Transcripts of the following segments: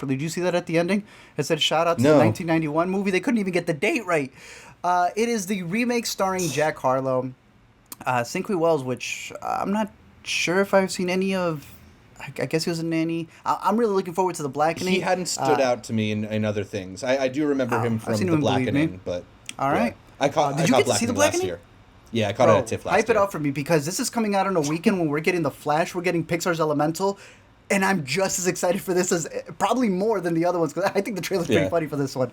properly. Did you see that at the ending? It said shout out to No. the 1991 movie. They couldn't even get the date right. It is the remake starring Jack Harlow, Cinque Wells, which I'm not sure if I've seen any of. I guess he was in any. I'm really looking forward to The Blackening. He hadn't stood out to me in other things. I do remember him I've from seen The him in Believe Me. Blackening, but All right. I caught. Did I you caught get to see The Blackening last Blackening? year. Yeah, I caught Bro, it at TIFF last hype year. it up for me because this is coming out on a weekend when we're getting The Flash, we're getting Pixar's Elemental, and I'm just as excited for this as probably more than the other ones because I think the trailer's pretty Yeah. funny for this one.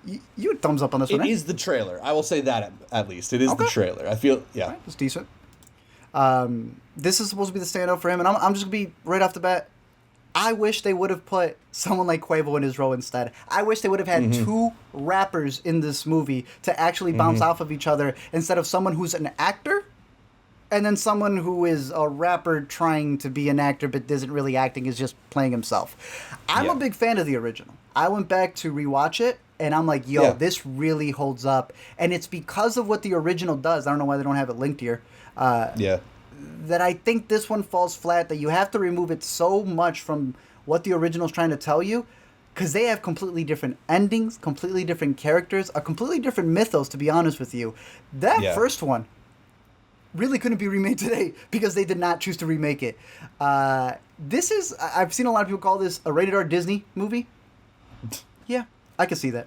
You would thumbs up on this It one, right? is the trailer. I will say that at least. It is the Okay. trailer. I feel, yeah. Right, it's decent. This is supposed to be the standout for him, and I'm just going to be right off the bat. I wish they would have put someone like Quavo in his role instead. I wish they would have had two rappers in this movie to actually bounce off of each other instead of someone who's an actor and then someone who is a rapper trying to be an actor but isn't really acting, is just playing himself. I'm Yeah. a big fan of the original. I went back to rewatch it, and I'm like, yo, Yeah. this really holds up. And it's because of what the original does. I don't know why they don't have it linked here. Yeah. That I think this one falls flat, that you have to remove it so much from what the original's trying to tell you, because they have completely different endings, completely different characters, a completely different mythos, to be honest with you. That Yeah. first one really couldn't be remade today because they did not choose to remake it. I've seen a lot of people call this a rated R Disney movie. Yeah, I can see that.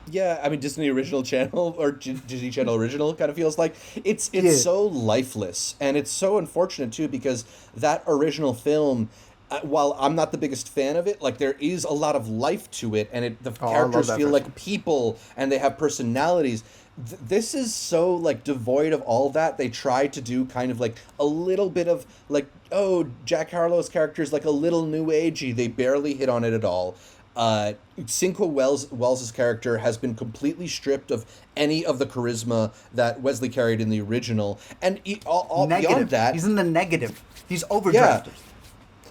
Yeah, I mean Disney Original Channel or Disney Channel Original kind of feels like it's Yeah. so lifeless, and it's so unfortunate too because that original film, while I'm not the biggest fan of it, like there is a lot of life to it, and the I love characters that feel first like people and they have personalities. This is so like devoid of all that. They tried to do kind of like a little bit of like, oh, Jack Harlow's character is like a little new agey. They barely hit on it at all. Cinque Wells's character has been completely stripped of any of the charisma that Wesley carried in the original, and all beyond that, He's in the negative. He's overdrafted.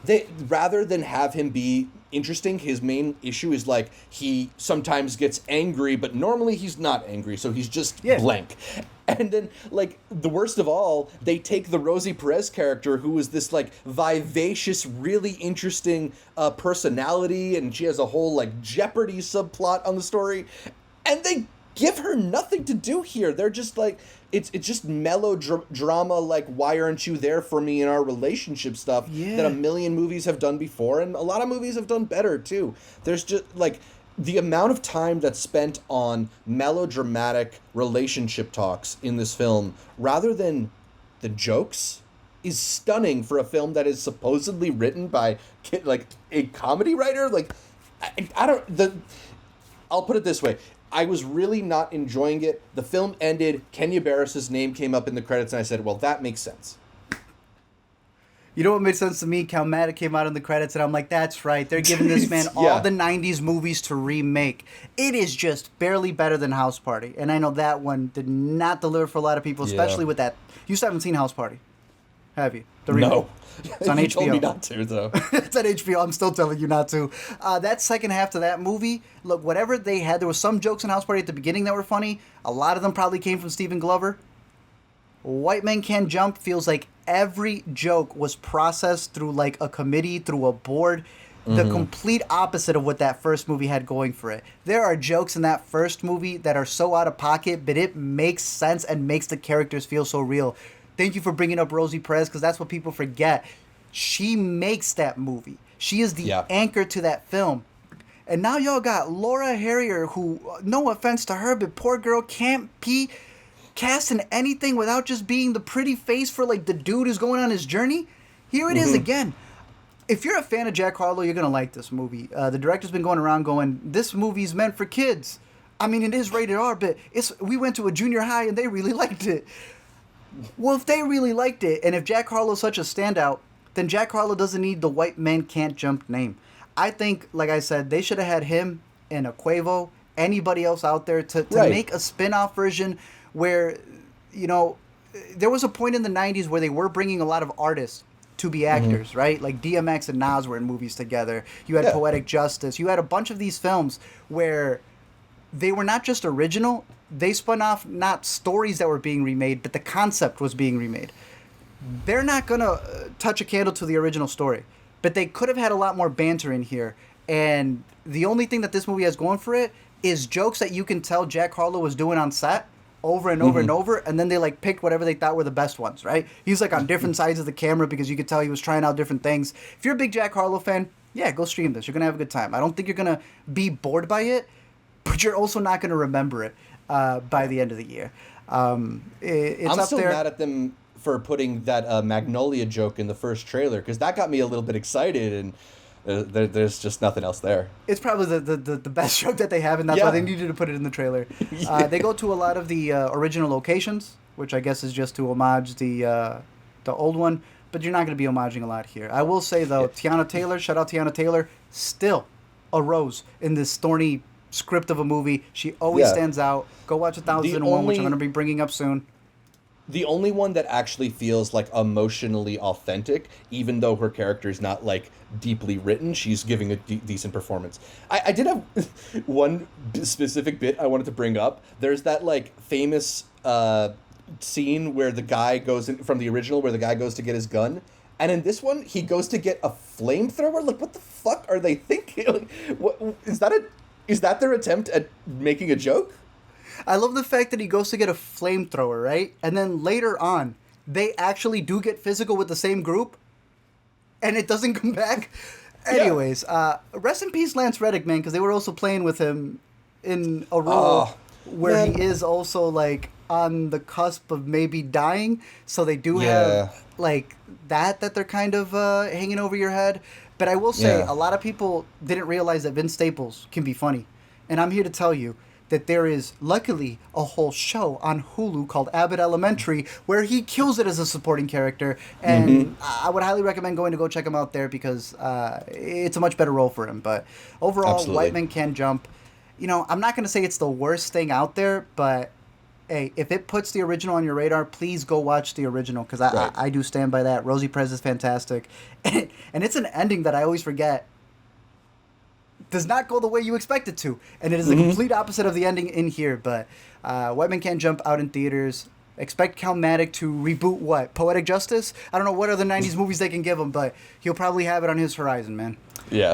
they rather than have him be interesting, his main issue is like he sometimes gets angry, but normally he's not angry, so he's just blank. And then, like, the worst of all, they take the Rosie Perez character, who is this, like, vivacious, really interesting personality, and she has a whole, like, Jeopardy subplot on the story, and they give her nothing to do here. They're just, like, it's just melodrama, like, why aren't you there for me in our relationship stuff that a million movies have done before, and a lot of movies have done better, too. There's just, like... The amount of time that's spent on melodramatic relationship talks in this film, rather than the jokes, is stunning for a film that is supposedly written by like a comedy writer. Like, I'll put it this way. I was really not enjoying it. The film ended. Kenya Barris's name came up in the credits, and I said, well, that makes sense. You know what made sense to me? Calmatic came out in the credits, and I'm like, that's right. They're giving this man all the 90s movies to remake. It is just barely better than House Party. And I know that one did not deliver for a lot of people, especially with that. You still haven't seen House Party, have you? The remake? No. It's on You HBO. told me not to, though. It's on HBO. I'm still telling you not to. That second half to that movie, look, whatever they had, there was some jokes in House Party at the beginning that were funny. A lot of them probably came from Stephen Glover. White Men Can't Jump feels like every joke was processed through like a committee, through a board. The complete opposite of what that first movie had going for it. There are jokes in that first movie that are so out of pocket, but it makes sense and makes the characters feel so real. Thank you for bringing up Rosie Perez, because that's what people forget. She makes that movie. She is the anchor to that film. And now y'all got Laura Harrier, who, no offense to her, but poor girl can't be cast in anything without just being the pretty face for like the dude who's going on his journey. Here it is again. If you're a fan of Jack Harlow, you're gonna like this movie. The director's been going around going, this movie's meant for kids. I mean, it is rated R, but we went to a junior high and they really liked it. Well, if they really liked it, and if Jack Harlow's such a standout, then Jack Harlow doesn't need the White Men Can't Jump name. I think, like I said, they should have had him and a Quavo, anybody else out there to make a spin-off version where, you know, there was a point in the 90s where they were bringing a lot of artists to be actors, right? Like DMX and Nas were in movies together. You had Poetic Justice. You had a bunch of these films where they were not just original. They spun off not stories that were being remade, but the concept was being remade. They're not going to touch a candle to the original story. but they could have had a lot more banter in here. And the only thing that this movie has going for it is jokes that you can tell Jack Harlow was doing on set over and over and over, and then they like picked whatever they thought were the best ones, right? He's like on different sides of the camera because you could tell he was trying out different things. If you're a big Jack Harlow fan, yeah, go stream this. You're gonna have a good time. I don't think you're gonna be bored by it, but you're also not gonna remember it by the end of the year. It's I'm up still there. mad at them for putting that Magnolia joke in the first trailer, because that got me a little bit excited, and there's just nothing else there. It's probably the best joke that they have, and that's why they needed to put it in the trailer. They go to a lot of the original locations, which I guess is just to homage the old one, but you're not going to be homaging a lot here. I will say, though, Tiana Taylor, shout out Tiana Taylor, still a rose in this thorny script of a movie. She always stands out. Go watch 1001, which I'm going to be bringing up soon. The only one that actually feels like emotionally authentic, even though her character is not like deeply written, she's giving a decent performance. I did have one specific bit I wanted to bring up. There's that like famous scene where the guy goes in, from the original, where the guy goes to get his gun, and in this one he goes to get a flamethrower. Like, what the fuck are they thinking? Like, what is that their attempt at making a joke? I love the fact that he goes to get a flamethrower, right? And then later on, they actually do get physical with the same group, and it doesn't come back. Anyways, rest in peace, Lance Reddick, man, because they were also playing with him in a role where he is also, like, on the cusp of maybe dying. So they do have, like, that they're kind of hanging over your head. But I will say, a lot of people didn't realize that Vince Staples can be funny. And I'm here to tell you that there is, luckily, a whole show on Hulu called Abbott Elementary where he kills it as a supporting character. And I would highly recommend going to go check him out there because it's a much better role for him. But overall, White Men Can't Jump, you know, I'm not going to say it's the worst thing out there, but hey, if it puts the original on your radar, please go watch the original because I do stand by that. Rosie Perez is fantastic. And it's an ending that I always forget does not go the way you expect it to. And it is the complete opposite of the ending in here. But White Men Can't Jump out in theaters. Expect Calmatic to reboot what? Poetic Justice? I don't know what other 90s movies they can give him, but he'll probably have it on his horizon, man. Yeah.